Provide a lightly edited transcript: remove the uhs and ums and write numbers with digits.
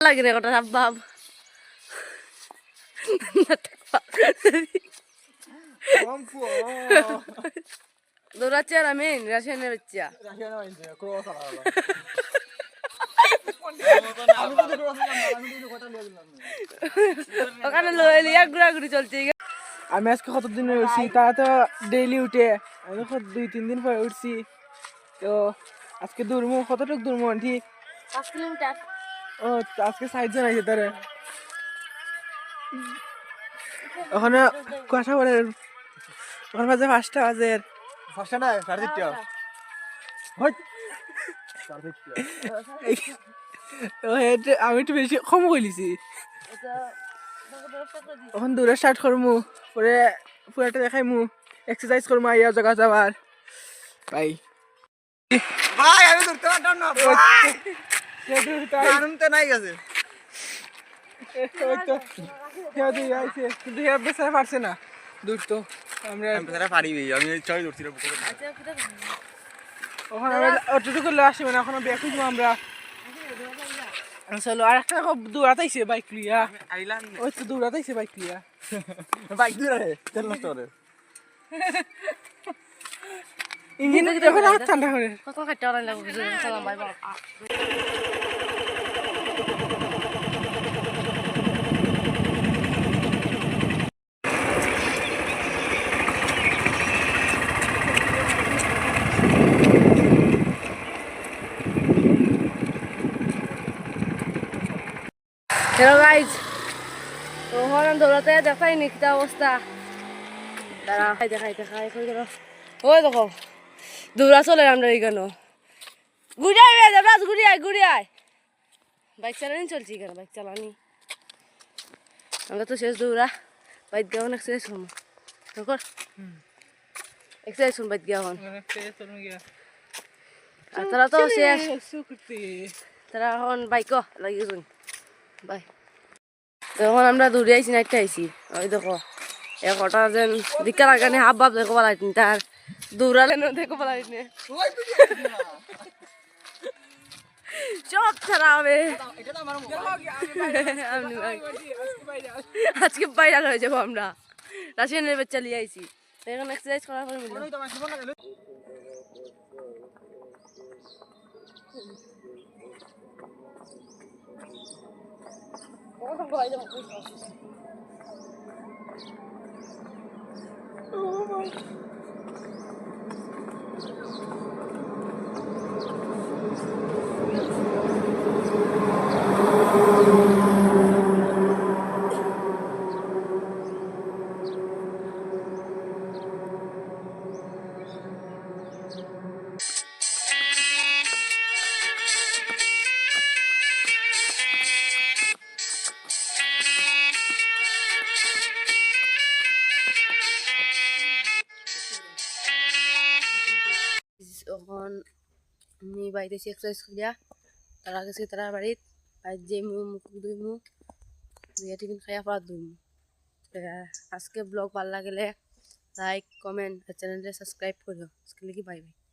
লাগে রে কটা বাপ দৌড়াচ্ছে আর আমি রাশিয়ানের বাচ্চা ওখানে লিয়া ঘুরাঘুরি চলছে। আমি আজকে কতদিন উঠছি তারা তো ডেইলি উঠে, আমি 2-3 দিন পরে উঠছি। তো আজকে দূরমু কতটুকু দূরমু ঠিক 5 কিলোমিটার। ও আজকে 60 জন আছে তারা ওখানে কথা বলে ওখানে বাজে 5টা বাজে 5টা না 4:30 আমি একটু বেশি কম কইলিছি। ওখান দৌড়া স্টার্ট করমু, পরে পুরাটা দেখাইমু, এক্সারসাইজ করমু, আইয়া জায়গা যাবার। ভাই ভাই আমি দৌড়তে পারতাম না ভাই, আনন্দে নাই গেছে ওই তো কেউ দিয়ে আইছে কিন্তু হে বেচারা পারছে না দৌড়তো। আমরা বেচারা পারিবি, আমি ছয় দৌড়ছিলাম ওখানে অতটুকু আসি মানে এখনো ব্যাক হইবো আমরা। চলো আর একটা দৌড়াতাইছে বাইক লিয়া, ওই তো দৌড়াতাইছে বাইক লিয়া, বাইক দৌড়ারে তেল নষ্ট করে ইঞ্জিনে যখন হাত ঠান্ডা করে কত খাইতে অনেক লাগবে সালাম ভাই বাপ। হ্যালো গাইজ, তো হরন দৌড়াতে দেখাইনি কি অবস্থা, তারা দেখাই কই গেল। ওই দেখো দৌড়া চলে আমরা এখানে ঘুরিয়াই রাজ ঘুরিয়াই বাইক চালানি চলছি কেন, বাইক চালানি আমরা তো শেষ দৌড়া। বাইক গিয়ে এক্সারসাইজ করবো এক্সারসাইজ করুন বাইক গিয়ে আর তারা তো শেষ, তারা এখন বাইকও লাগিয়েছুন বাই। তখন আমরা দৌড়ে আইসি না, একটা আইসি ওই দেখো একটা যেন দিকা লাগানি হাব ভাব দেখো পালাইনি, তার দৌড়ালে না দেখো পালাইনি সব ছাড়া হবে। আজকে বাইরে হয়ে যাবো আমরা, রাশিয়ানের বাচ্চা লিয়ে আইসি এখন এক্সারসাইজ করার পরে এখন আমি বাড়িতে এক্সারসাইজ করিয়া তারা গেছে তারা বাড়িত বাইর যে মুখ ধুইমু দুইয়া টিফিন খাইয়া পড়া ধুইমু। আজকে ব্লগ ভালো লাগলে লাইক কমেন্ট আর চ্যানেলটা সাবস্ক্রাইব করিও। আজকে কি বাই বাই।